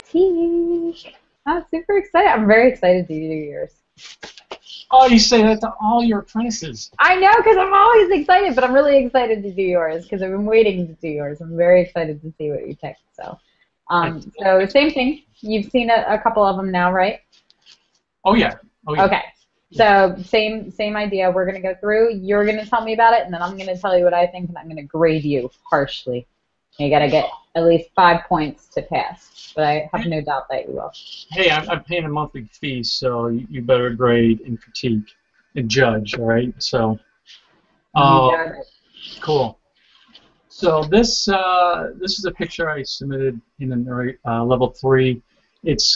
critique. I'm super excited. I'm very excited to do yours. Oh, you say that to all your apprentices. I know, because I'm always excited, but I'm really excited to do yours because I've been waiting to do yours. I'm very excited to see what you pick. So same thing. You've seen a couple of them now, right? Oh yeah. Oh yeah. Okay. So same idea. We're gonna go through. You're gonna tell me about it, and then I'm gonna tell you what I think, and I'm gonna grade you harshly. You gotta get at least 5 points to pass, but I have no doubt that you will. Hey, I'm paying a monthly fee, so you better grade and critique and judge. All right. So. Cool. So this is a picture I submitted in level 3. It's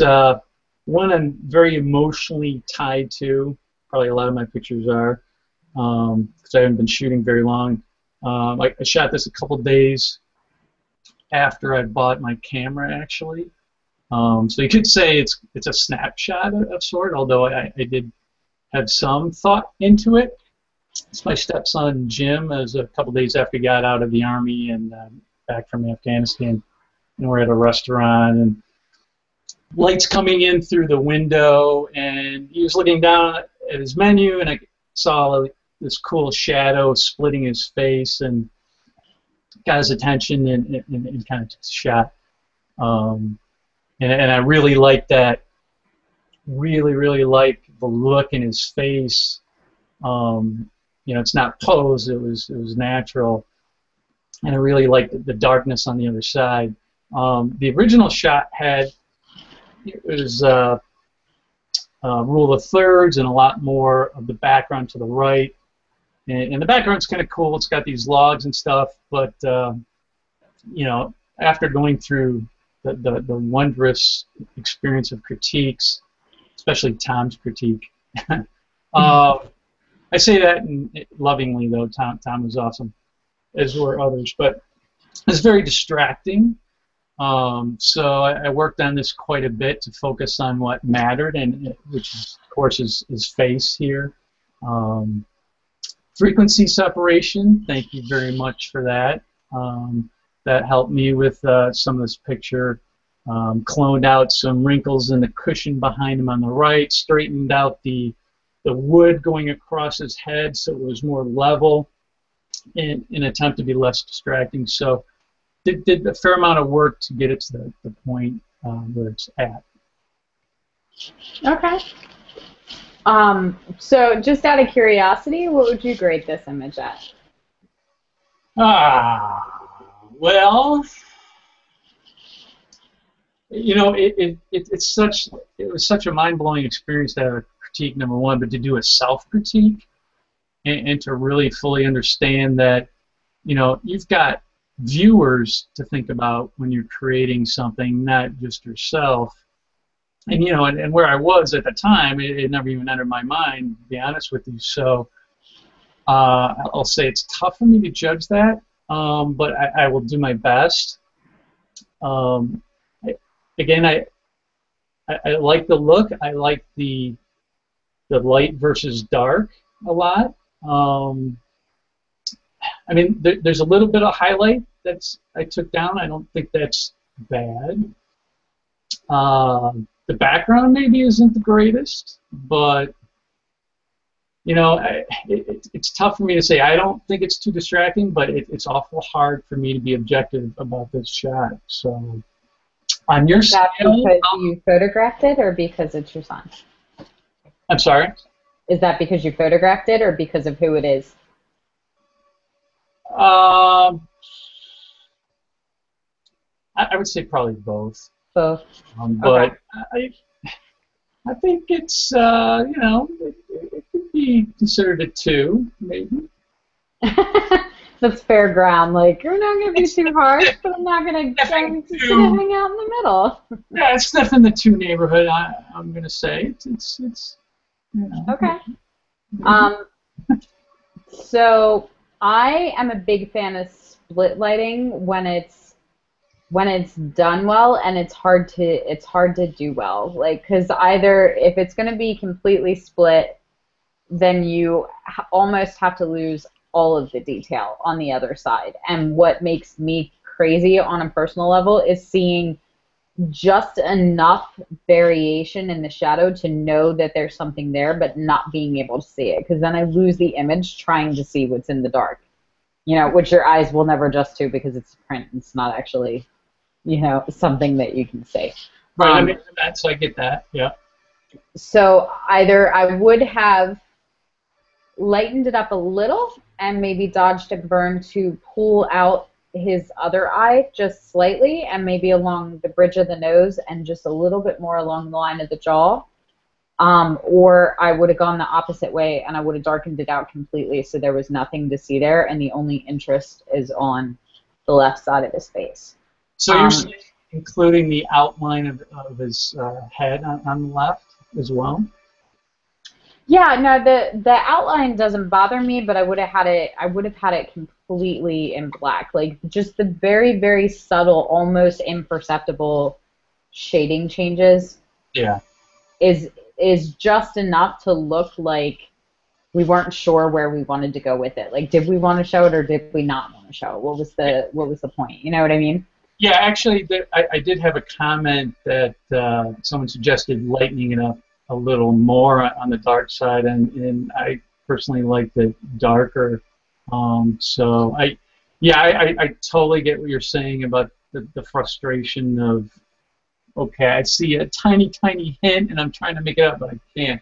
one I'm very emotionally tied to. Probably a lot of my pictures are, because I haven't been shooting very long. I shot this a couple days after I bought my camera, actually. So you could say it's a snapshot of sort, although I did have some thought into it. It's my stepson Jim. It was a couple days after he got out of the Army and back from Afghanistan. And we're at a restaurant, and lights coming in through the window, and he was looking down at his menu, and I saw this cool shadow splitting his face, and got his attention and kind of took a shot. And I really liked that. Really liked the look in his face. You know, it's not posed; it was natural, and I really liked the darkness on the other side. The original shot was rule of thirds and a lot more of the background to the right, and the background's kind of cool. It's got these logs and stuff, but you know, after going through the wondrous experience of critiques, especially Tom's critique. I say that lovingly, though. Tom was awesome, as were others, but it's very distracting. So I worked on this quite a bit to focus on what mattered, and which, of course, is face here. Frequency separation. Thank you very much for that. That helped me with some of this picture. Cloned out some wrinkles in the cushion behind him on the right. Straightened out the wood going across his head so it was more level in an attempt to be less distracting. So did a fair amount of work to get it to the point where it's at. Okay. So just out of curiosity, what would you grade this image at? Well, you know, it was such a mind-blowing experience to have critique, number one, but to do a self-critique and to really fully understand that, you know, you've got viewers to think about when you're creating something, not just yourself. And, you know, and where I was at the time, it never even entered my mind, to be honest with you. So I'll say it's tough for me to judge that, but I will do my best. Again, I like the look. I like the light versus dark a lot. I mean, there's a little bit of highlight I took down. I don't think that's bad. The background maybe isn't the greatest, but you know, it's tough for me to say. I don't think it's too distracting, but it's awful hard for me to be objective about this shot. So, on your scale, because you photographed it, or because it's your son? I'm sorry? Is that because you photographed it, or because of who it is? I would say probably both. Both. But okay. I think it's, you know, it could be considered a 2, maybe. That's fair ground. Like, you're not going to be too harsh, but I'm not going to hang out in the middle. Yeah, it's definitely in the 2 neighborhood, I'm going to say. It's you know. Okay. So I am a big fan of split lighting when it's done well, and it's hard to do well. Like, because either if it's going to be completely split, then you almost have to lose all of the detail on the other side. And what makes me crazy on a personal level is seeing just enough variation in the shadow to know that there's something there, but not being able to see it, because then I lose the image trying to see what's in the dark, you know, which your eyes will never adjust to because it's print. It's not actually, you know, something that you can see. Right, I mean, that's, I get that, yeah. So either I would have lightened it up a little and maybe dodged a burn to pull out his other eye just slightly and maybe along the bridge of the nose and just a little bit more along the line of the jaw. Or I would have gone the opposite way and I would have darkened it out completely so there was nothing to see there and the only interest is on the left side of his face. So you're saying including the outline of his head on the left as well? Yeah, no, the outline doesn't bother me, but I would have had it completely in black. Like just the very, very subtle, almost imperceptible shading changes. Yeah. Is just enough to look like we weren't sure where we wanted to go with it. Like, did we want to show it or did we not want to show it? What was the point? You know what I mean? Yeah, actually, I did have a comment that someone suggested lightening it up a little more on the dark side, and I personally like the darker. So I totally get what you're saying about the frustration of, okay, I see a tiny, tiny hint, and I'm trying to make it up, but I can't.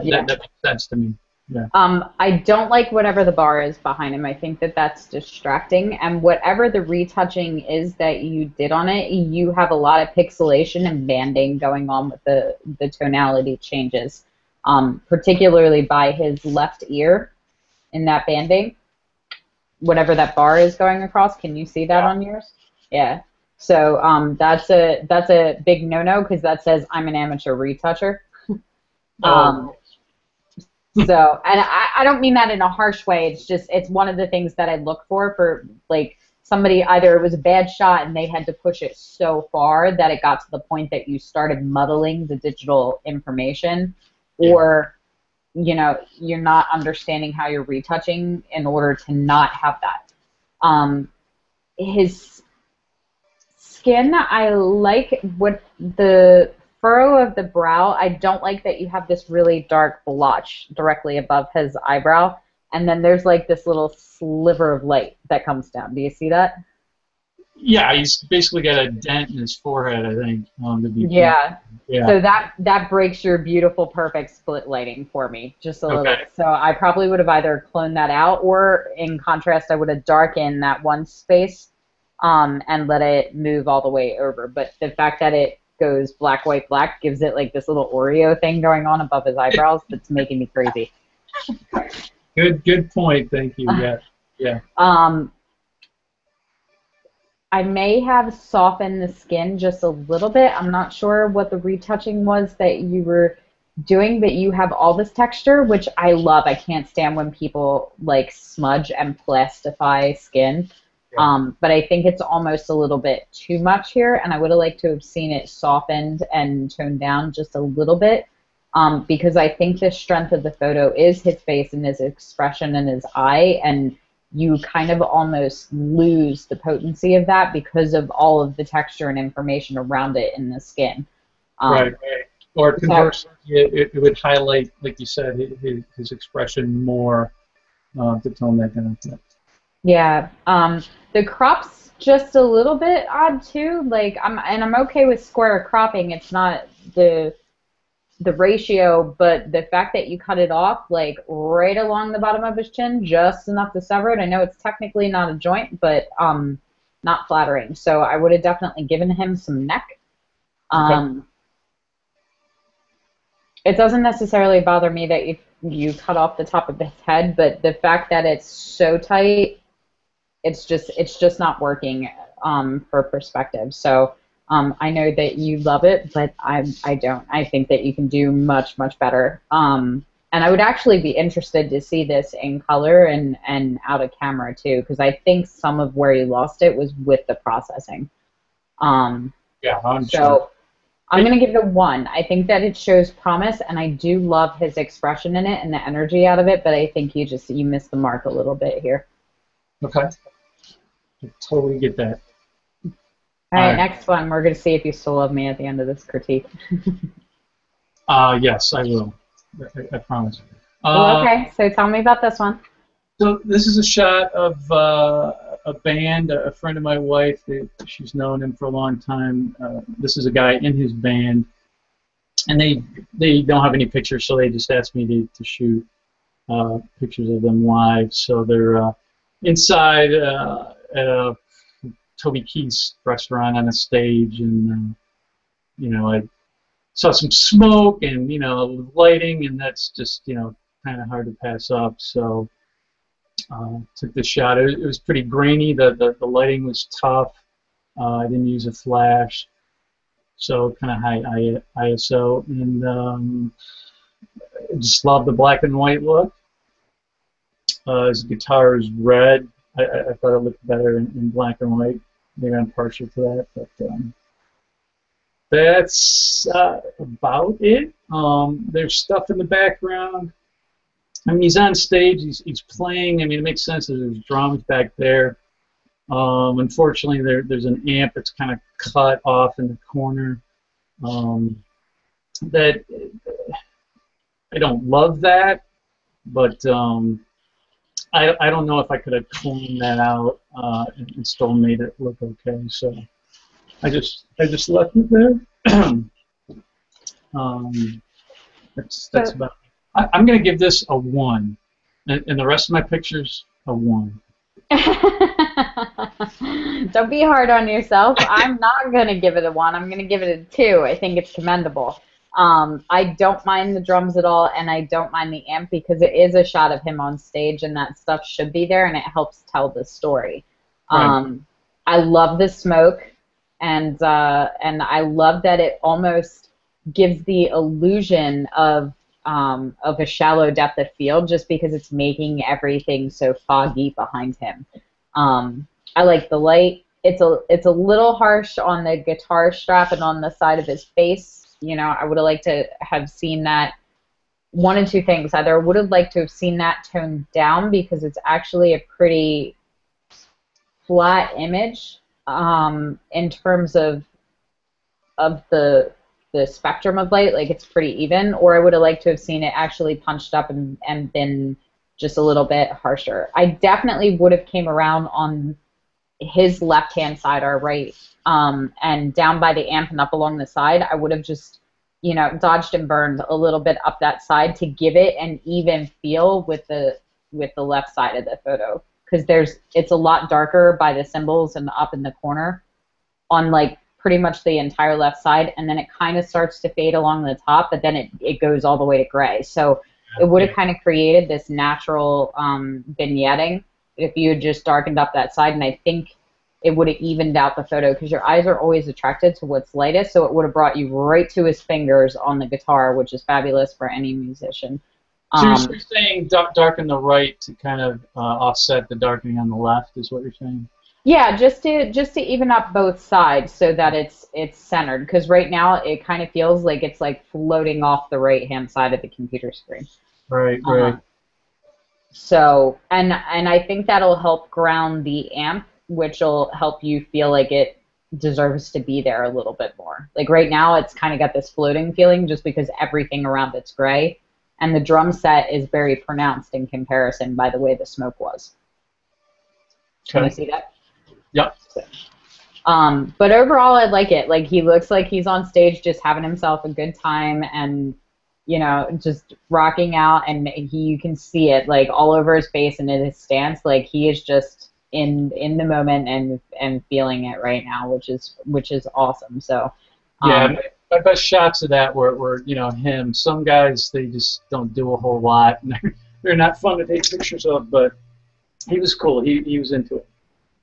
Yeah. That makes sense to me. Yeah. I don't like whatever the bar is behind him. I think that that's distracting. And whatever the retouching is that you did on it, you have a lot of pixelation and banding going on with the tonality changes, particularly by his left ear in that banding. Whatever that bar is going across, can you see that on yours? Yeah. So that's a big no-no because that says I'm an amateur retoucher. So, and I don't mean that in a harsh way. It's just, it's one of the things that I look for like somebody, either it was a bad shot and they had to push it so far that it got to the point that you started muddling the digital information, or, you know, you're not understanding how you're retouching in order to not have that. His skin, I like what the furrow of the brow. I don't like that you have this really dark blotch directly above his eyebrow, and then there's like this little sliver of light that comes down. Do you see that? Yeah, he's basically got a dent in his forehead, I think. Yeah. So that breaks your beautiful, perfect split lighting for me, just a little. Okay. So I probably would have either cloned that out, or in contrast, I would have darkened that one space, and let it move all the way over. But the fact that it goes black, white, black gives it like this little Oreo thing going on above his eyebrows that's making me crazy. Good point. Thank you. Yeah. I may have softened the skin just a little bit. I'm not sure what the retouching was that you were doing, but you have all this texture, which I love. I can't stand when people like smudge and plastify skin. But I think it's almost a little bit too much here, and I would have liked to have seen it softened and toned down just a little bit, because I think the strength of the photo is his face and his expression and his eye, and you kind of almost lose the potency of that because of all of the texture and information around it in the skin. Right. Or conversely, it would highlight, like you said, his expression more to tone that down. Yeah. The crop's just a little bit odd too. Like I'm okay with square cropping. It's not the ratio, but the fact that you cut it off like right along the bottom of his chin, just enough to sever it. I know it's technically not a joint, but not flattering. So I would have definitely given him some neck. Okay. It doesn't necessarily bother me that you cut off the top of his head, but the fact that it's so tight, it's just not working for perspective. So I know that you love it, but I don't. I think that you can do much, much better. And I would actually be interested to see this in color and out of camera too, because I think some of where you lost it was with the processing. Yeah, I'm so sure. I'm going to give it a 1. I think that it shows promise, and I do love his expression in it and the energy out of it, but I think you missed the mark a little bit here. Okay. I totally get that. All All right, right. next one. We're going to see if you still love me at the end of this critique. Yes, I will. I promise. Oh, Uh, okay. So tell me about this one. so this is a shot of a band, a friend of my wife. She's known him for a long time. This is a guy in his band, and they don't have any pictures, so they just asked me to shoot pictures of them live. So they're inside at a Toby Keith's restaurant on a stage, and I saw some smoke and lighting, and that's just kind of hard to pass up. So took the shot. It was pretty grainy. The lighting was tough. I didn't use a flash, so kind of high ISO, and I just love the black and white look. His guitar is red. I thought it looked better in black and white. Maybe I'm partial to that, but that's about it. There's stuff in the background. I mean, he's on stage. He's playing. I mean, it makes sense that there's drums back there. Unfortunately, there's an amp that's kind of cut off in the corner. That I don't love that, but I don't know if I could have cleaned that out and still made it look okay. So I just left it there. That's So about. I'm going to give this a 1, and the rest of my pictures a 1. don't be hard on yourself. I'm not going to give it a 1. I'm going to give it a 2. I think it's commendable. I don't mind the drums at all, and I don't mind the amp because it is a shot of him on stage, and that stuff should be there, and it helps tell the story. Right. I love the smoke, and I love that it almost gives the illusion of a shallow depth of field just because it's making everything so foggy behind him. I like the light. It's a little harsh on the guitar strap and on the side of his face. I would have liked to have seen that. One of two things. Either I would have liked to have seen that toned down because it's actually a pretty flat image in terms of the spectrum of light. Like, it's pretty even. Or I would have liked to have seen it actually punched up and been just a little bit harsher. I definitely would have came around on his left-hand side or right, and down by the amp and up along the side. I would have just, dodged and burned a little bit up that side to give it an even feel with the left side of the photo, because it's a lot darker by the symbols and up in the corner on like pretty much the entire left side, and then it kind of starts to fade along the top, but then it goes all the way to gray. So it would have kind of created this natural vignetting if you had just darkened up that side, and I think it would have evened out the photo because your eyes are always attracted to what's lightest, so it would have brought you right to his fingers on the guitar, which is fabulous for any musician. So you're saying darken the right to kind of offset the darkening on the left is what you're saying? Yeah, just to even up both sides so that it's centered, because right now it kind of feels like it's like floating off the right-hand side of the computer screen. Right. So, and I think that'll help ground the amp, which will help you feel like it deserves to be there a little bit more. Like right now, it's kind of got this floating feeling just because everything around it's gray, and the drum set is very pronounced in comparison by the way the smoke was. Can you see that? Yep. But overall, I like it. Like, he looks like he's on stage just having himself a good time and, just rocking out, and you can see it, like, all over his face and in his stance. Like, he is just in the moment and feeling it right now, which is awesome. So, yeah, my best shots of that were him. Some guys, they just don't do a whole lot, and they're not fun to take pictures of, but he was cool. He was into it.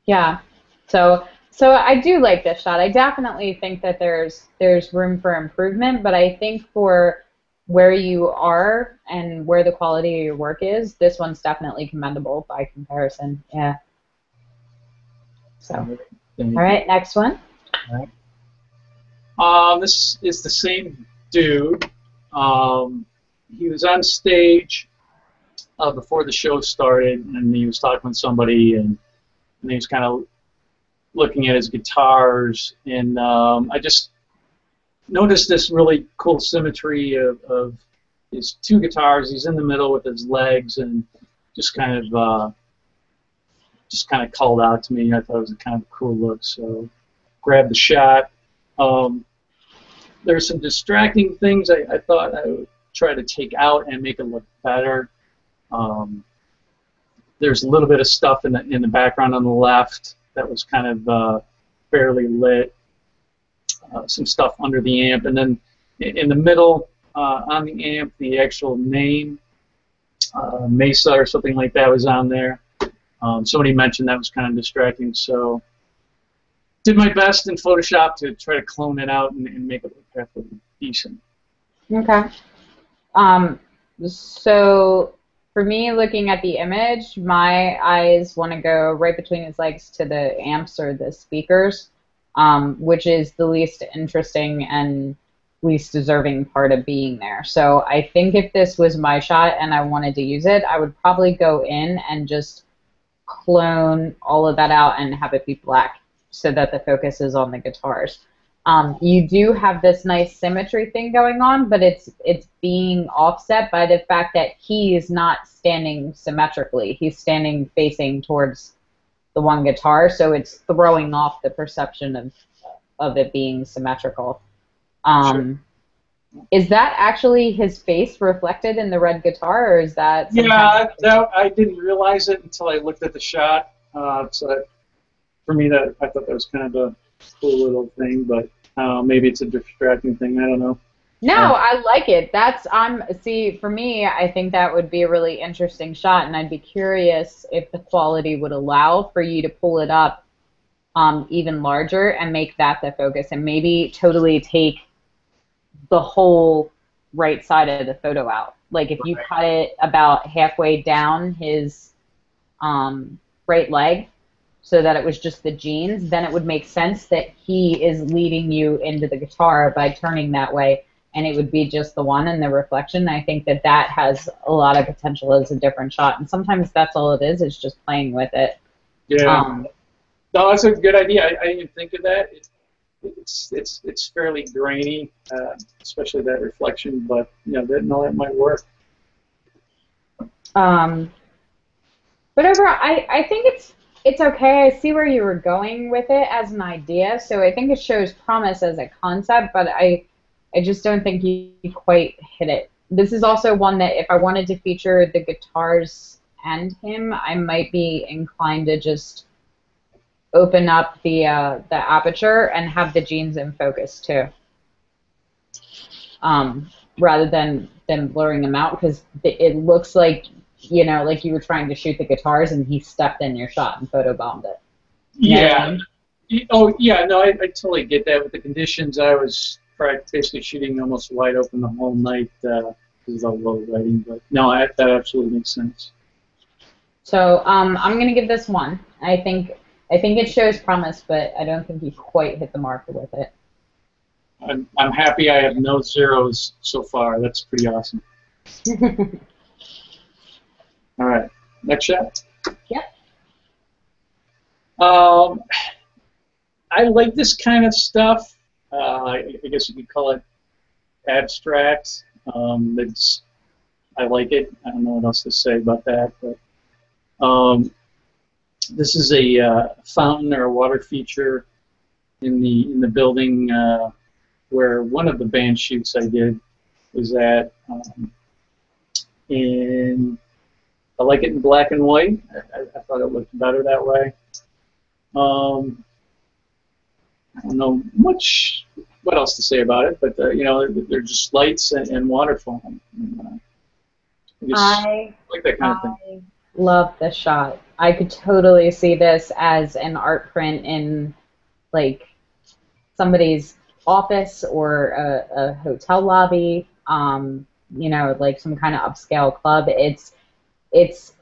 Yeah. So I do like this shot. I definitely think that there's room for improvement, but I think for where you are and where the quality of your work is, this one's definitely commendable by comparison. Yeah. So, all right, next one. All right. This is the same dude. He was on stage before the show started, and he was talking with somebody, and he was kind of looking at his guitars, and I just noticed this really cool symmetry of his two guitars. He's in the middle with his legs, and just kind of called out to me. I thought it was a kind of cool look, so grabbed the shot. There's some distracting things I thought I would try to take out and make it look better. There's a little bit of stuff in the background on the left that was kind of fairly lit. Some stuff under the amp, and then in the middle on the amp, the actual name, Mesa or something like that, was on there. Somebody mentioned that was kind of distracting, so did my best in Photoshop to try to clone it out and make it look halfway decent. Okay. So for me, looking at the image, my eyes want to go right between his legs to the amps or the speakers, which is the least interesting and least deserving part of being there. So I think if this was my shot and I wanted to use it, I would probably go in and just clone all of that out and have it be black so that the focus is on the guitars. You do have this nice symmetry thing going on, but it's being offset by the fact that he is not standing symmetrically. He's standing facing towards the one guitar, so it's throwing off the perception of it being symmetrical. Sure. Is that actually his face reflected in the red guitar, or is that... Yeah, I didn't realize it until I looked at the shot. So for me, I thought that was kind of a cool little thing, but maybe it's a distracting thing. I don't know. No, I like it. See, for me, I think that would be a really interesting shot, and I'd be curious if the quality would allow for you to pull it up even larger and make that the focus, and maybe totally take the whole right side of the photo out. Like if you cut it about halfway down his right leg so that it was just the jeans, then it would make sense that he is leading you into the guitar by turning that way, and it would be just the one and the reflection. I think that that has a lot of potential as a different shot, and sometimes that's all it is just playing with it. Yeah. No, that's a good idea. I didn't even think of that. It's fairly grainy, especially that reflection, but that might work. But overall, I think it's okay. I see where you were going with it as an idea, so I think it shows promise as a concept, but I just don't think you quite hit it. This is also one that if I wanted to feature the guitars and him, I might be inclined to just open up the aperture and have the jeans in focus too, rather than blurring them out, because it looks like like you were trying to shoot the guitars and he stepped in your shot and photobombed it. Yeah. Oh yeah, no, I totally get that. With the conditions, I was basically shooting almost wide open the whole night because of the low lighting. But no, that absolutely makes sense. So I'm gonna give this one. I think it shows promise, but I don't think you quite hit the mark with it. I'm happy I have no zeros so far. That's pretty awesome. All right, next shot. Yep. I like this kind of stuff. I guess you could call it abstract. I like it. I don't know what else to say about that, but this is a fountain or a water feature in the building where one of the band shoots I did was at. And I like it in black and white. I thought it looked better that way. I don't know much what else to say about it, but they're just lights and waterfall. And, I like that kind of thing. Love this shot. I could totally see this as an art print in like somebody's office or a hotel lobby. Like some kind of upscale club.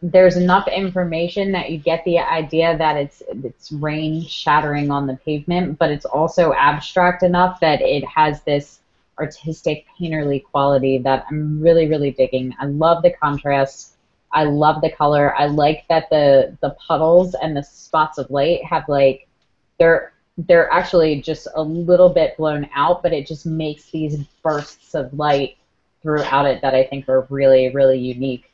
There's enough information that you get the idea that it's rain shattering on the pavement, but it's also abstract enough that it has this artistic painterly quality that I'm really, really digging. I love the contrast. I love the color. I like that the puddles and the spots of light have like they're actually just a little bit blown out, but it just makes these bursts of light throughout it that I think are really, really unique.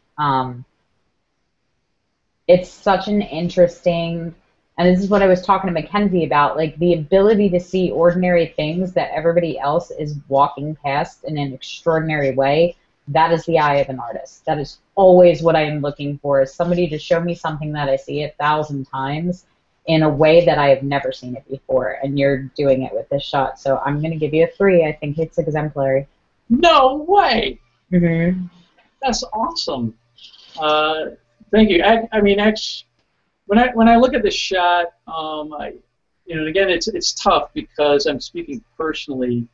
It's such an interesting, and this is what I was talking to Mackenzie about, like the ability to see ordinary things that everybody else is walking past in an extraordinary way. That is the eye of an artist. That is always what I am looking for, is somebody to show me something that I see 1,000 times in a way that I have never seen it before, and you're doing it with this shot. So I'm going to give you a 3. I think it's exemplary. No way! Mm-hmm. That's awesome. Thank you. I mean, actually, when I look at this shot, again, it's tough because I'm speaking personally,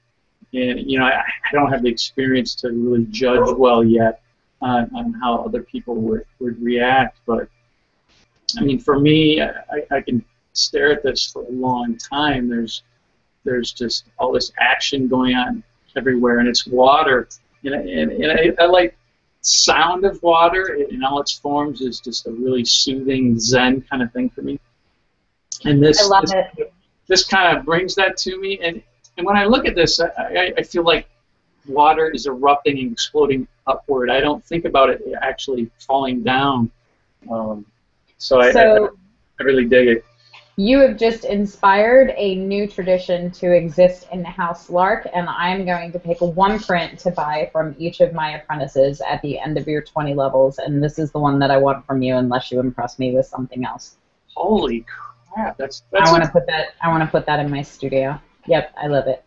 and I don't have the experience to really judge well yet on how other people would react. But I mean, for me, I can stare at this for a long time. There's just all this action going on everywhere, and it's water, and I like sound of water in all its forms is just a really soothing Zen kind of thing for me. And I love it. This kind of brings that to me. And when I look at this, I feel like water is erupting and exploding upward. I don't think about it actually falling down. So I really dig it. You have just inspired a new tradition to exist in House Lark, and I'm going to pick one print to buy from each of my apprentices at the end of your 20 levels, and this is the one that I want from you, unless you impress me with something else. Holy crap! That's I want to put that. I want to put that in my studio. Yep, I love it.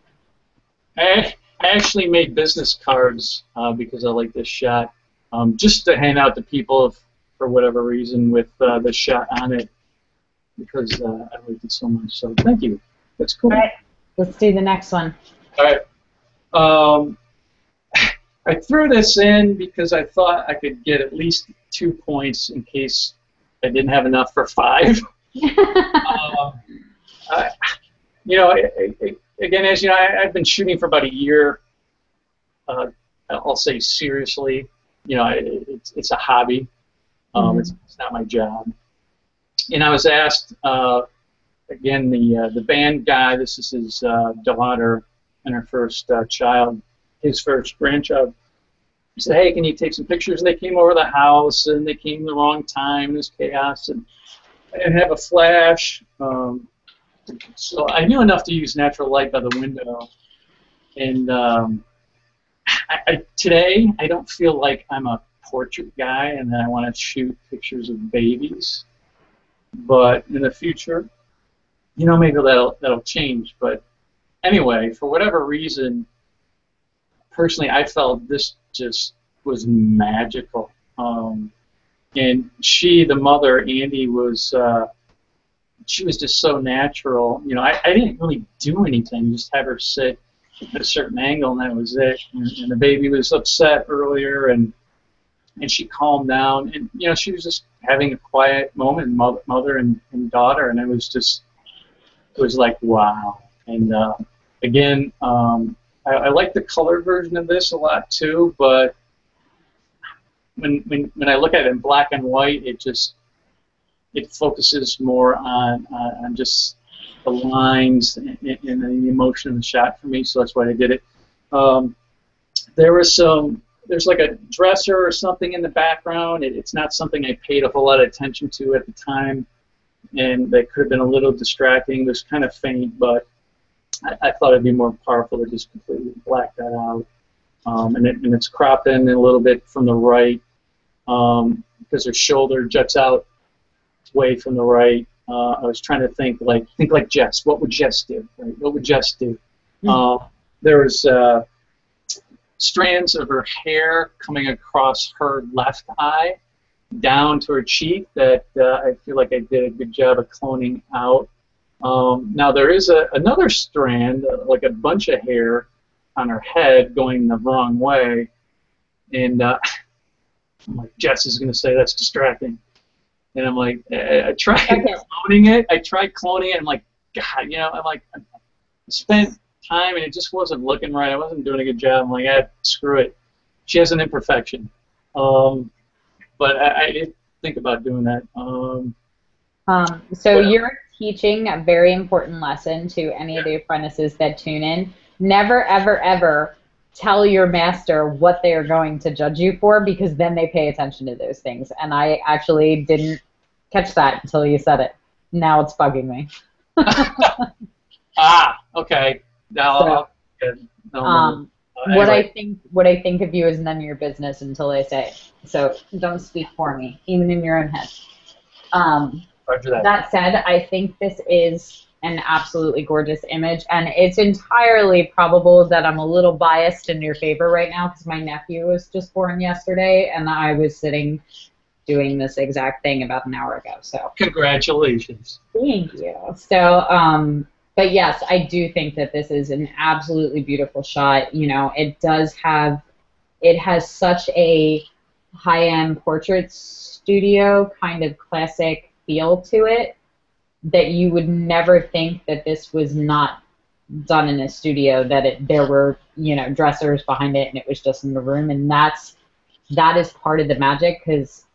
I actually made business cards because I like this shot, just to hand out to people for whatever reason with the shot on it, because I liked it so much. So thank you. That's cool. All right, let's do the next one. All right. I threw this in because I thought I could get at least 2 points in case I didn't have enough for 5. Again, as you know, I've been shooting for about a year. I'll say seriously. It's a hobby. It's not my job. And I was asked, again, the band guy, this is his daughter and her first child, his first grandchild. He said, hey, can you take some pictures? And they came over the house, and they came the wrong time. There's chaos, and I didn't have a flash. So I knew enough to use natural light by the window. And today, I don't feel like I'm a portrait guy and that I want to shoot pictures of babies. But in the future, maybe that'll change. But anyway, for whatever reason, personally, I felt this just was magical. And she, the mother, Andy, she was just so natural. I didn't really do anything, just have her sit at a certain angle, and that was it. And the baby was upset earlier, and she calmed down, and she was just having a quiet moment, mother and daughter, and it was like wow. And again, I like the color version of this a lot too, but when I look at it in black and white, it focuses more on just the lines and the emotion of the shot for me, so that's why I did it. There's like a dresser or something in the background. It's not something I paid a whole lot of attention to at the time, and that could have been a little distracting. It was kind of faint, but I thought it'd be more powerful to just completely black that out. And it's cropped in a little bit from the right because her shoulder juts out way from the right. I was trying to think like Jess. What would Jess do? Right? What would Jess do? There was strands of her hair coming across her left eye down to her cheek that I feel like I did a good job of cloning out. Now there is another strand, like a bunch of hair on her head going the wrong way, and I'm like, Jess is going to say that's distracting. And I'm like, I tried cloning it. I'm like, God, I spent time and it just wasn't looking right. I wasn't doing a good job. I'm like, screw it. She has an imperfection. But I didn't think about doing that. So your teaching a very important lesson to any of the apprentices that tune in. Never, ever, ever tell your master what they are going to judge you for, because then they pay attention to those things. And I actually didn't catch that until you said it. Now it's bugging me. Okay. Now, So, no. what I think of you is none of your business until I say it. So don't speak for me, even in your own head. Roger that. That said, I think this is an absolutely gorgeous image, and it's entirely probable that I'm a little biased in your favor right now because my nephew was just born yesterday, and I was sitting doing this exact thing about an hour ago. So congratulations. thank you. So, but yes, I do think that this is an absolutely beautiful shot. You know, it has such a high-end portrait studio kind of classic feel to it that you would never think that this was not done in a studio, that there were, you know, dressers behind it and it was just in the room. And that is part of the magic, because,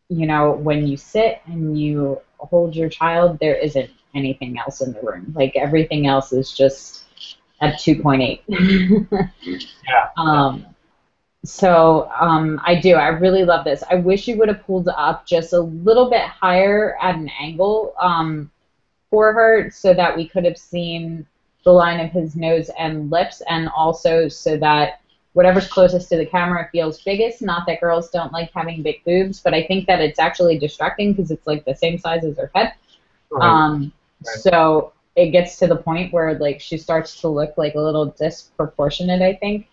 you know, when you sit and you hold your child, there isn't anything else in the room. Like, everything else is just at 2.8. Yeah. I really love this. I wish you would have pulled up just a little bit higher at an angle for her, so that we could have seen the line of his nose and lips, and also so that whatever's closest to the camera feels biggest. Not that girls don't like having big boobs, but I think that it's actually distracting because it's like the same size as her head. Right. So it gets to the point where, like, she starts to look like a little disproportionate, I think.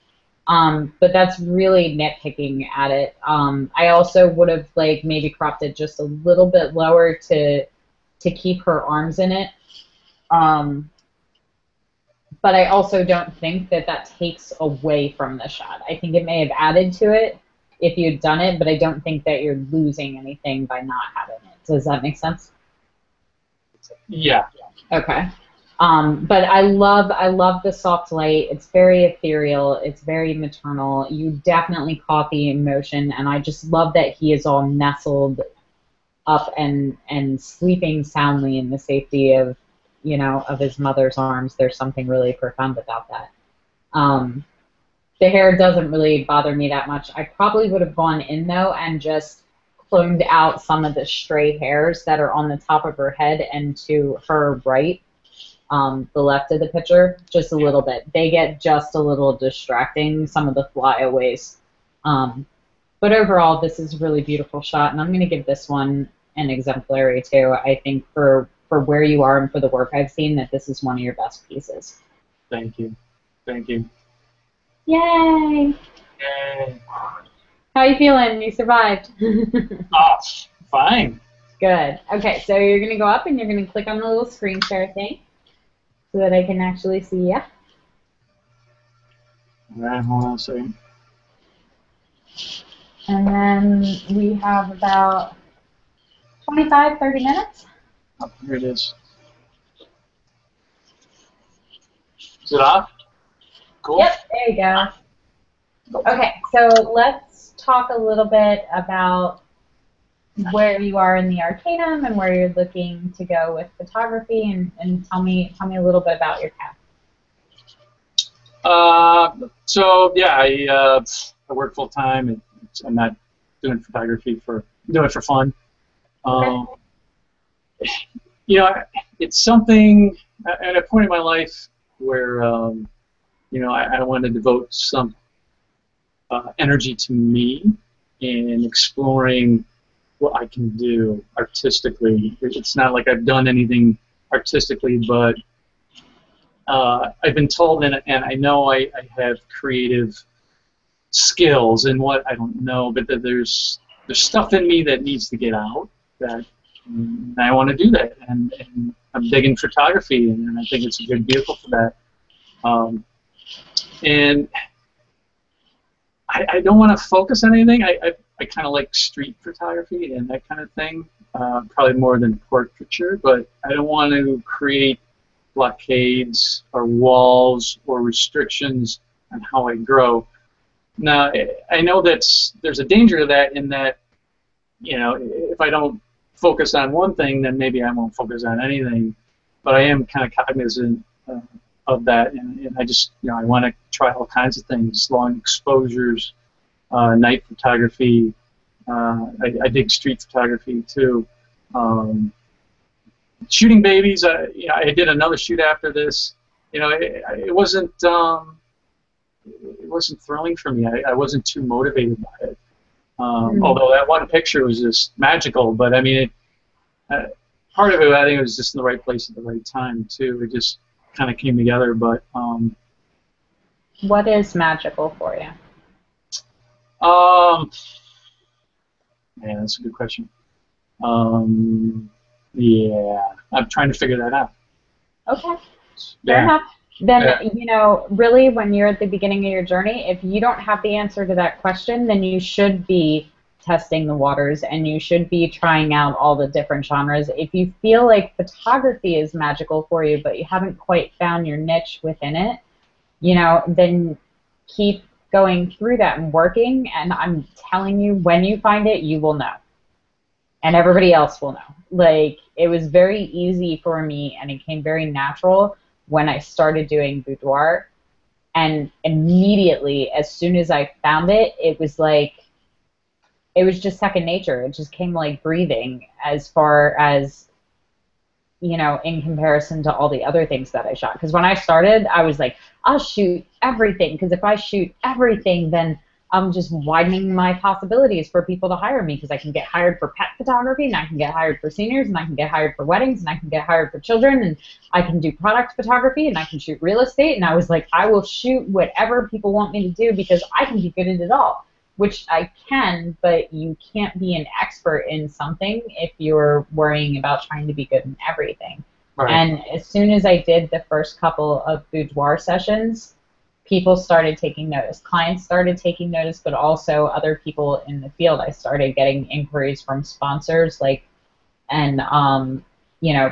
But that's really nitpicking at it. I also would have, like, maybe cropped it just a little bit lower to keep her arms in it. But I also don't think that takes away from the shot. I think it may have added to it if you'd done it, but I don't think that you're losing anything by not having it. Does that make sense? Yeah. Okay. But I love the soft light. It's very ethereal. It's very maternal. You definitely caught the emotion, and I just love that he is all nestled up and sleeping soundly in the safety of, you know, of his mother's arms. There's something really profound about that. The hair doesn't really bother me that much. I probably would have gone in, though, and just cloned out some of the stray hairs that are on the top of her head and to her right. The left of the picture, just a little bit. They get just a little distracting, some of the flyaways. But overall, this is a really beautiful shot, and I'm going to give this one an exemplary, too. I think for where you are and for the work I've seen, that this is one of your best pieces. Thank you. Thank you. Yay! Yay. How are you feeling? You survived. Fine. Good. Okay, so you're going to go up and you're going to click on the little screen share thing, so that I can actually see you. All right, hold on a second. And then we have about 25, 30 minutes. Oh, here it is. Is it off? Cool. Yep, there you go. Okay, so let's talk a little bit about where you are in the Arcanum and where you're looking to go with photography, and tell me a little bit about your path. So yeah, I work full time. I'm not doing photography doing it for fun. You know, it's something at a point in my life where you know, I want to devote some energy to me and exploring what I can do artistically. It's not like I've done anything artistically, but I've been told, and I know I have creative skills, and what I don't know, but that there's stuff in me that needs to get out, that I want to do that, and I'm big in photography, and I think it's a good vehicle for that. And I don't want to focus on anything. I kind of like street photography and that kind of thing, probably more than portraiture, but I don't want to create blockades or walls or restrictions on how I grow. Now, I know that there's a danger to that, in that, you know, if I don't focus on one thing, then maybe I won't focus on anything. But I am kind of cognizant of that, and I just, I want to try all kinds of things, long exposures, night photography. I dig street photography too. Shooting babies. I did another shoot after this. It wasn't thrilling for me. I wasn't too motivated by it. Although that one picture was just magical, but I mean, part of it, I think it was just in the right place at the right time too. It just kind of came together. But what is magical for you? Yeah, that's a good question. Yeah, I'm trying to figure that out. Okay, fair enough. Then, really, when you're at the beginning of your journey, if you don't have the answer to that question, then you should be testing the waters and you should be trying out all the different genres. If you feel like photography is magical for you, but you haven't quite found your niche within it, then keep going through that and working, and I'm telling you, when you find it, you will know. And everybody else will know. Like, it was very easy for me, and it came very natural when I started doing boudoir. And immediately, as soon as I found it, it was just second nature. It just came like breathing, as far as, in comparison to all the other things that I shot. Because when I started, I was like, I'll shoot everything, because if I shoot everything, then I'm just widening my possibilities for people to hire me, because I can get hired for pet photography, and I can get hired for seniors, and I can get hired for weddings, and I can get hired for children, and I can do product photography, and I can shoot real estate. And I was like, I will shoot whatever people want me to do, because I can be good at it all, which I can, but you can't be an expert in something if you're worrying about trying to be good in everything. Right. And as soon as I did the first couple of boudoir sessions, people started taking notice. Clients started taking notice, but also other people in the field. I started getting inquiries from sponsors, and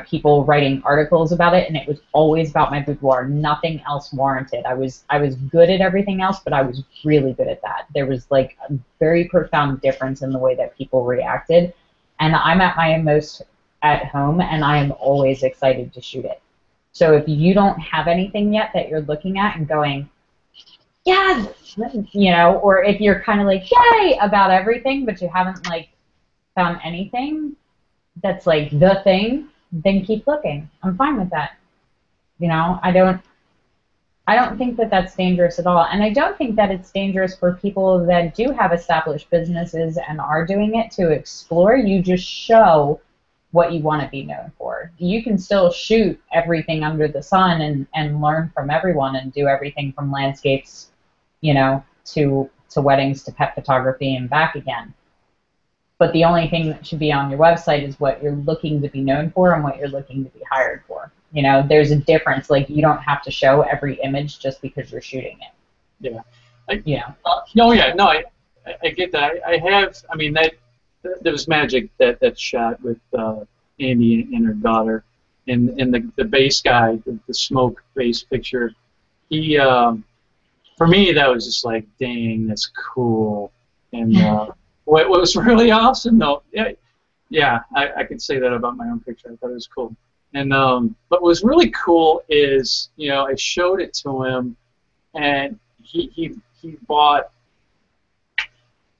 people writing articles about it, and it was always about my boudoir. Nothing else warranted. I was good at everything else, but I was really good at that. There was like a very profound difference in the way that people reacted, and I'm at my most at home, and I am always excited to shoot it. So if you don't have anything yet that you're looking at and going, yes, or if you're kind of like, yay, about everything, but you haven't found anything that's like the thing, then keep looking. I'm fine with that. I don't think that that's dangerous at all. And I don't think that it's dangerous for people that do have established businesses and are doing it to explore. You just show what you want to be known for. You can still shoot everything under the sun and learn from everyone and do everything from landscapes, to weddings, to pet photography, and back again. But the only thing that should be on your website is what you're looking to be known for and what you're looking to be hired for. There's a difference. Like, you don't have to show every image just because you're shooting it. Yeah. I get that. I have. I mean, there was magic that shot with Amy and her daughter, and the bass guy, the smoke bass picture. He, for me, that was just like, dang, that's cool. And what was really awesome, though, I could say that about my own picture. I thought it was cool. And but what was really cool is, I showed it to him, and he bought,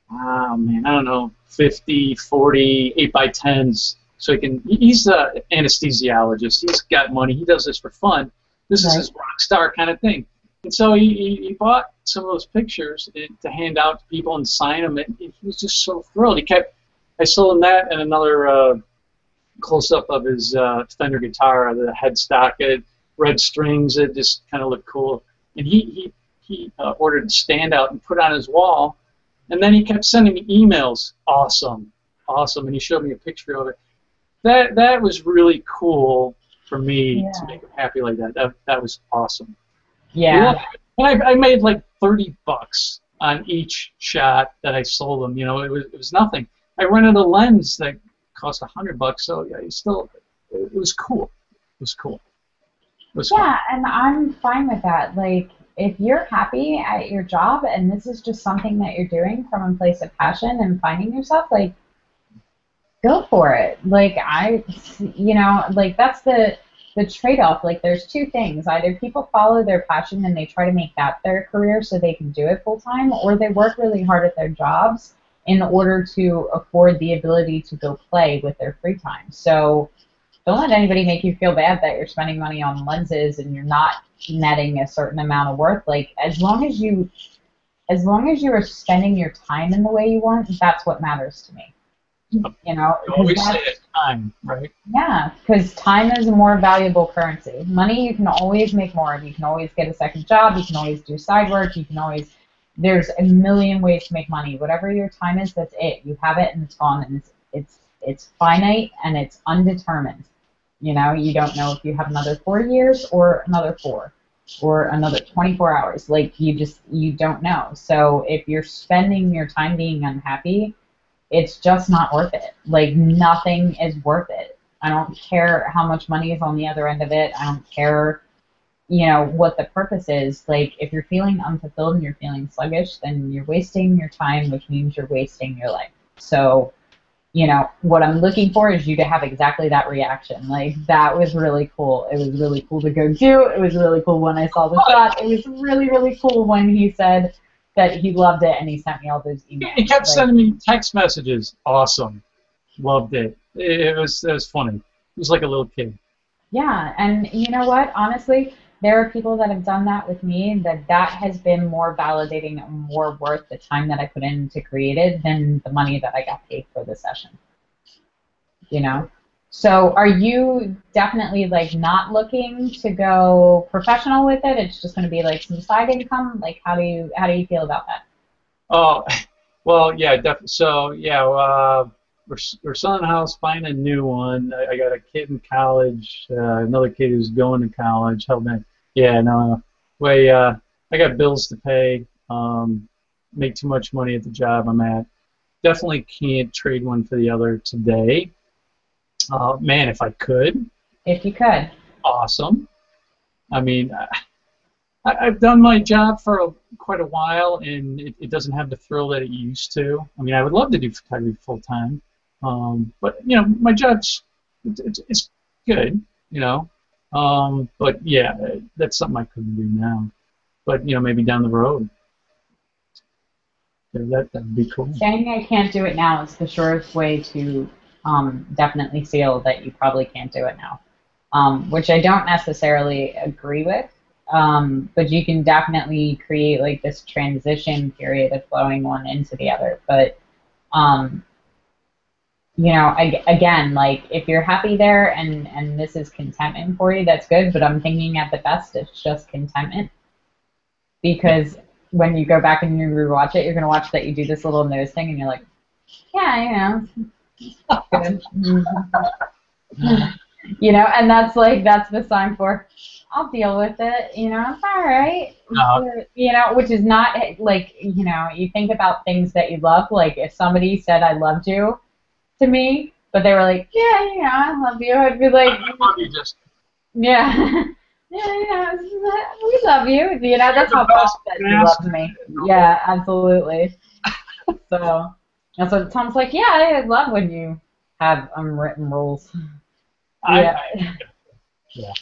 I don't know, 50, 40, 8x10s. So he's an anesthesiologist. He's got money. He does this for fun. This is his rock star kind of thing. And so he bought some of those pictures to hand out to people and sign them. And he was just so thrilled. I sold him that and another close-up of his Fender guitar, the headstock. It had red strings. It just kind of looked cool. And he ordered a standout and put it on his wall. And then he kept sending me emails. Awesome. And he showed me a picture of it. That was really cool for me to make him happy like that. That was awesome. Yeah. And I made like $30 on each shot that I sold him. It was nothing. I rented a lens that cost $100. So yeah, it was cool. It was cool. Yeah, and I'm fine with that. Like, if you're happy at your job and this is just something that you're doing from a place of passion and finding yourself, like, go for it. Like like that's the trade-off. Like there's two things. Either people follow their passion and they try to make that their career so they can do it full time, or they work really hard at their jobs in order to afford the ability to go play with their free time. So don't let anybody make you feel bad that you're spending money on lenses and you're not netting a certain amount of worth. Like as long as you are spending your time in the way you want, that's what matters to me. You know, You because always say it's time, right? yeah, because time is a more valuable currency. Money you can always make more of. You can always get a second job. You can always do side work. You can always. There's a million ways to make money. Whatever your time is, that's it. You have it and it's gone, and it's finite and it's undetermined. You know, you don't know if you have another 4 years or another 4 or another 24 hours. Like you don't know. So if you're spending your time being unhappy, it's just not worth it. Like nothing is worth it. I don't care how much money is on the other end of it. I don't care, what the purpose is. Like if you're feeling unfulfilled and you're feeling sluggish, then you're wasting your time, which means you're wasting your life. So, what I'm looking for is you to have exactly that reaction. Like that was really cool. It was really cool to go do. It was really cool when I saw the shot. It was really, really cool when he said that he loved it and he sent me all those emails. He kept sending me text messages. Awesome. Loved it. It was funny. He was like a little kid. Yeah, and you know what? Honestly, there are people that have done that with me that has been more validating and more worth the time that I put in to create it than the money that I got paid for the session. You know? So are you definitely like not looking to go professional with it? It's just going to be like some side income? Like how do you feel about that? Oh, well, yeah, definitely. So, yeah, we're selling a house, buying a new one. I got a kid in college, another kid who's going to college. Helping. Yeah, no, way. I got bills to pay. Make too much money at the job I'm at. Definitely can't trade one for the other today. Man, if I could, If you could. awesome. I mean, I've done my job for quite a while, and it doesn't have the thrill that it used to. I mean, I would love to do photography full time, but my job's it's good, but yeah, that's something I couldn't do now. But maybe down the road, yeah, that'd be cool. Saying I can't do it now is the surest way to definitely feel that you probably can't do it now, which I don't necessarily agree with. But you can definitely create like this transition period of flowing one into the other. But um, again, like if you're happy there and this is contentment for you, that's good. But I'm thinking at the best, it's just contentment because when you go back and you rewatch it, you're gonna watch that you do this little nose thing, and you're like, yeah, good. And that's the sign for I'll deal with it, it's all right. Which is not like, you think about things that you love, like if somebody said I loved you to me, but they were like, yeah, I love you, I'd be like, I love you just. yeah, yeah, we love you, that's how much that you love me. Yeah, absolutely. So, and so Tom's like, yeah, I love when you have unwritten rules. Yeah. Yeah.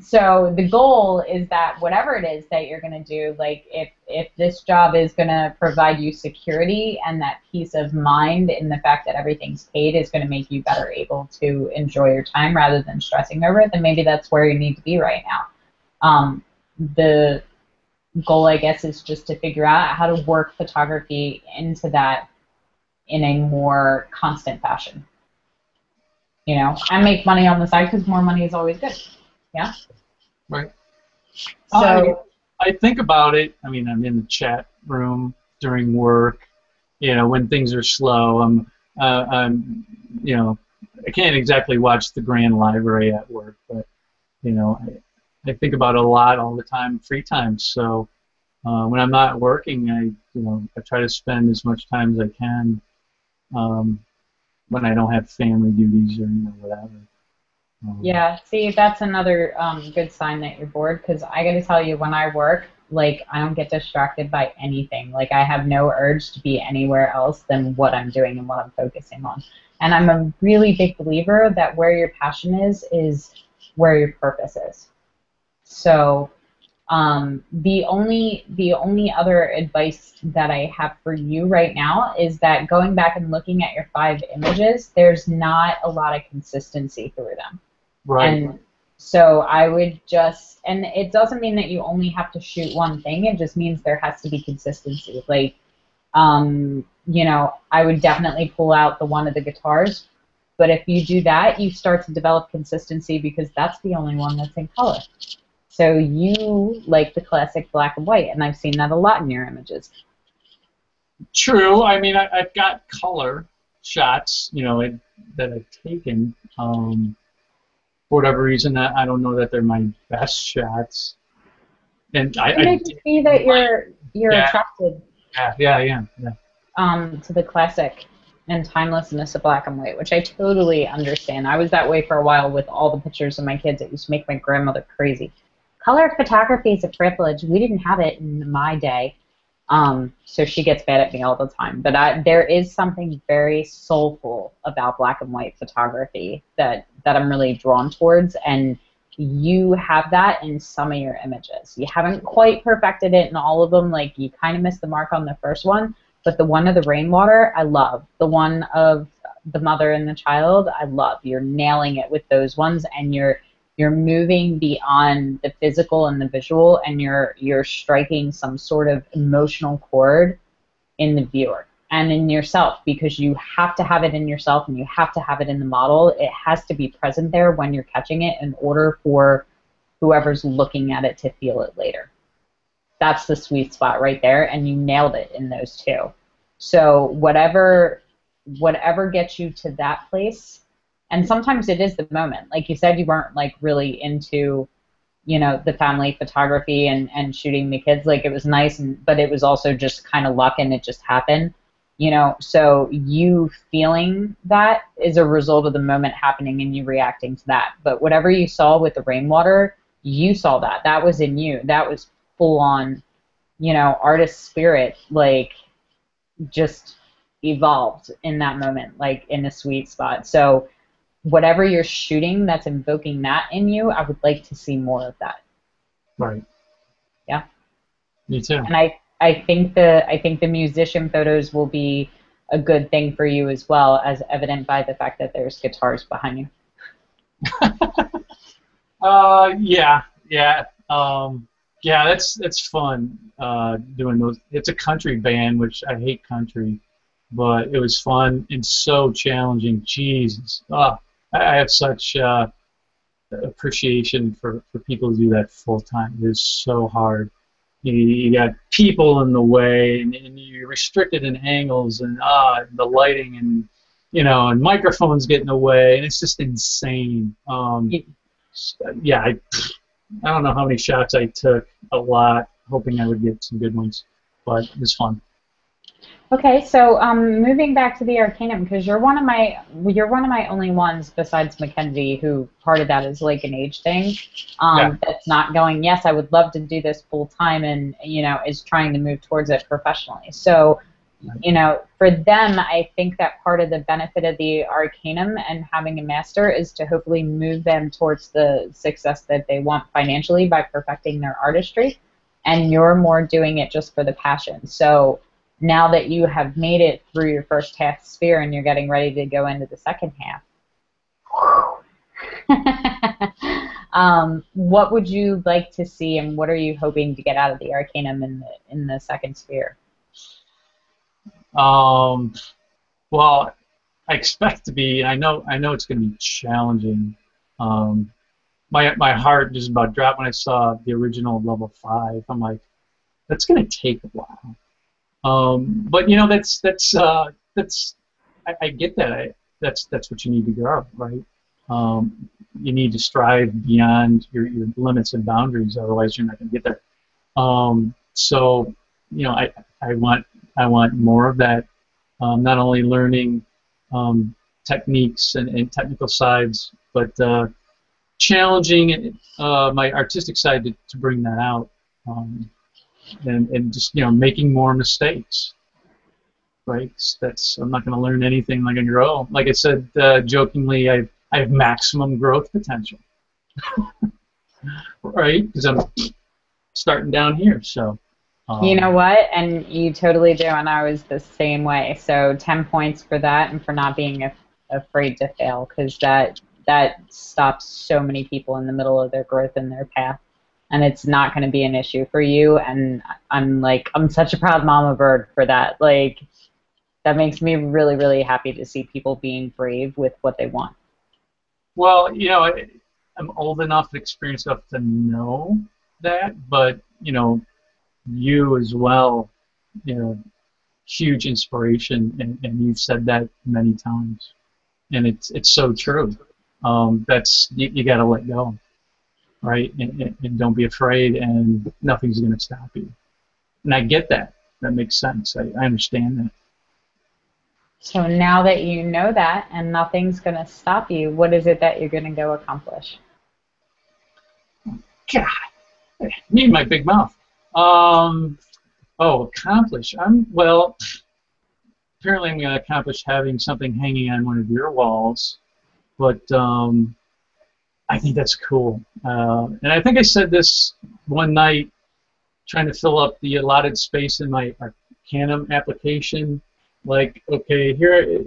So the goal is that whatever it is that you're going to do, like if this job is going to provide you security and that peace of mind in the fact that everything's paid is going to make you better able to enjoy your time rather than stressing over it, then maybe that's where you need to be right now. The goal, I guess, is just to figure out how to work photography into that in a more constant fashion. And make money on the side because more money is always good. Yeah. Right. So I think about it. I mean, I'm in the chat room during work. When things are slow, I can't exactly watch the grand library at work, but I think about it a lot all the time, free time. So when I'm not working, I try to spend as much time as I can. When I don't have family duties or whatever. Yeah, see, that's another good sign that you're bored because I got to tell you, when I work, like I don't get distracted by anything. Like I have no urge to be anywhere else than what I'm doing and what I'm focusing on. And I'm a really big believer that where your passion is where your purpose is. So the only other advice that I have for you right now is that going back and looking at your 5 images, there's not a lot of consistency through them. Right. And so I would just, and it doesn't mean that you only have to shoot one thing. It just means there has to be consistency. Like, I would definitely pull out the one of the guitars. But if you do that, you start to develop consistency because that's the only one that's in color. So you like the classic black and white, and I've seen that a lot in your images. True. I mean, I've got color shots, that I've taken. For whatever reason, I don't know that they're my best shots. And I can see that you're yeah, attracted yeah. to the classic and timelessness of black and white, which I totally understand. I was that way for a while with all the pictures of my kids. It used to make my grandmother crazy. Color photography is a privilege. We didn't have it in my day, so she gets mad at me all the time. But there is something very soulful about black and white photography that I'm really drawn towards, and you have that in some of your images. You haven't quite perfected it in all of them. Like, you kind of missed the mark on the first one, but the one of the rainwater, I love. The one of the mother and the child, I love. You're nailing it with those ones, and you're moving beyond the physical and the visual, and you're striking some sort of emotional chord in the viewer and in yourself, because you have to have it in yourself and you have to have it in the model. It has to be present there when you're catching it in order for whoever's looking at it to feel it later. That's the sweet spot right there, and you nailed it in those two. So whatever gets you to that place. And sometimes it is the moment. Like you said, you weren't like really into, the family photography and shooting the kids. Like, it was nice, but it was also just kind of luck, and it just happened. So you feeling that is a result of the moment happening and you reacting to that. But whatever you saw with the rainwater, you saw that. That was in you. That was full on, artist spirit, like, just evolved in that moment, like in a sweet spot. So whatever you're shooting that's invoking that in you, I would like to see more of that. Right. Yeah. Me too. And I think the musician photos will be a good thing for you as well, as evident by the fact that there's guitars behind you. Yeah. That's fun. Doing those. It's a country band, which I hate country, but it was fun and so challenging. Jesus. I have such appreciation for people who do that full time. It is so hard. You got people in the way, and you're restricted in angles, and the lighting, and and microphones get in the way, and it's just insane. Yeah, I don't know how many shots I took. A lot, hoping I would get some good ones, but it was fun. Okay, so moving back to the Arcanum, because you're one of my only ones besides Mackenzie who part of that is like an age thing. Yeah. That's not going, yes, I would love to do this full time, and is trying to move towards it professionally. So, for them, I think that part of the benefit of the Arcanum and having a master is to hopefully move them towards the success that they want financially by perfecting their artistry, and you're more doing it just for the passion. So now that you have made it through your first half sphere and you're getting ready to go into the second half, what would you like to see, and what are you hoping to get out of the Arcanum in the second sphere? Well, I expect to be. I know it's going to be challenging. My heart just about dropped when I saw the original level 5. I'm like, that's going to take a while. But I get that. That's what you need to grow, right? You need to strive beyond your limits and boundaries, otherwise you're not going to get there. So I want more of that. Not only learning techniques and technical sides, but challenging my artistic side to bring that out. and just making more mistakes. Right? That's I'm not going to learn anything like on your own. Like I said jokingly, I have maximum growth potential, right? Because I'm starting down here. So, You know what? And you totally do, and I was the same way. So 10 points for that and for not being afraid to fail, because that stops so many people in the middle of their growth and their path. And it's not going to be an issue for you. And I'm such a proud mama bird for that. Like, that makes me really, really happy to see people being brave with what they want. well, I'm old enough, experienced enough to know that, but you as well, you know, huge inspiration, and you've said that many times, and it's so true. That's you got to let go, right? And don't be afraid, and nothing's going to stop you. And I get that. That makes sense. I understand that. So now that you know that and nothing's going to stop you, what is it that you're going to go accomplish? God, me and my big mouth. Accomplish. Apparently I'm going to accomplish having something hanging on one of your walls, but I think that's cool. And I think I said this one night, trying to fill up the allotted space in my Arcanum application. Like, okay, here,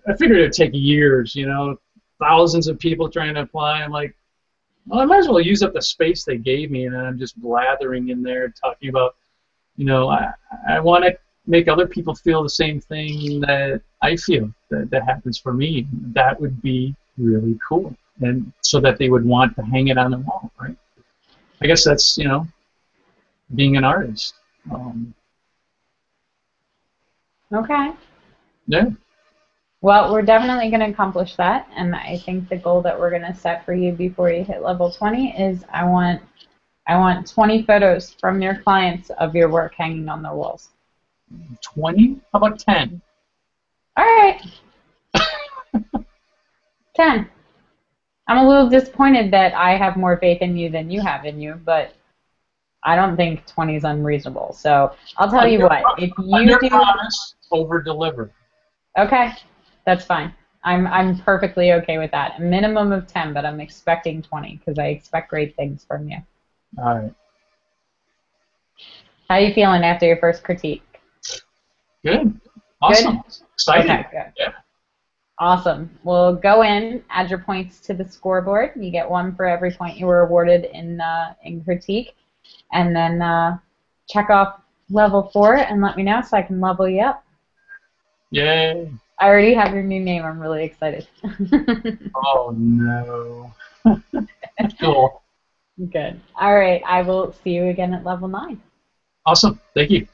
I figured it'd take years, thousands of people trying to apply. I'm like, well, I might as well use up the space they gave me, and then I'm just blathering in there talking about, I want to make other people feel the same thing that I feel that happens for me. That would be really cool, and so that they would want to hang it on the wall, right? I guess that's, being an artist. Okay. Yeah. Well, we're definitely going to accomplish that, and I think the goal that we're going to set for you before you hit level 20 is I want 20 photos from your clients of your work hanging on their walls. 20? How about 10? All right. 10. I'm a little disappointed that I have more faith in you than you have in you, but I don't think 20 is unreasonable. So I'll tell you what, if you do, promise, over deliver. Okay, that's fine. I'm perfectly okay with that. A minimum of 10, but I'm expecting 20 because I expect great things from you. All right. How are you feeling after your first critique? Good. Awesome. Good? Excited. Okay, good. Yeah. Awesome. Well, go in, add your points to the scoreboard. You get 1 for every point you were awarded in critique, and then check off level 4 and let me know so I can level you up. Yay. I already have your new name. I'm really excited. Oh, no. Cool. Good. All right. I will see you again at level 9. Awesome. Thank you.